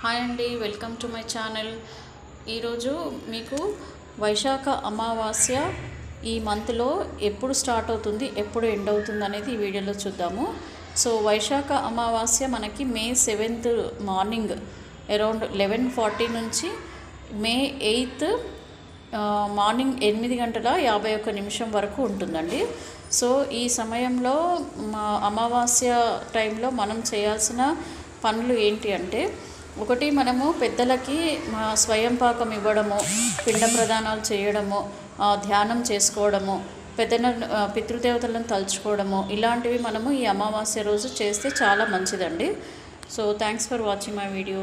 Hi అండి, welcome to my channel. ఈరోజు మీకు వైశాఖ అమావాస్య ఈ మంత్లో ఎప్పుడు స్టార్ట్ అవుతుంది, ఎప్పుడు ఎండ్ అవుతుంది అనేది ఈ వీడియోలో చూద్దాము. సో వైశాఖ అమావాస్య మనకి మే 7th మార్నింగ్ అరౌండ్ 11:40 నుంచి మే 8th మార్నింగ్ 8:51 వరకు ఉంటుందండి. సో ఈ సమయంలో అమావాస్య టైంలో మనం చేయాల్సిన పనులు ఏంటి అంటే, ఒకటి మనము పెద్దలకి స్వయం పాకం ఇవ్వడము, పిండ ప్రదానాలు చేయడము, ధ్యానం చేసుకోవడము, పితృదేవతలను తలుచుకోవడము, ఇలాంటివి మనము ఈ అమావాస్య రోజు చేస్తే చాలా మంచిదండి. So thanks for watching my video.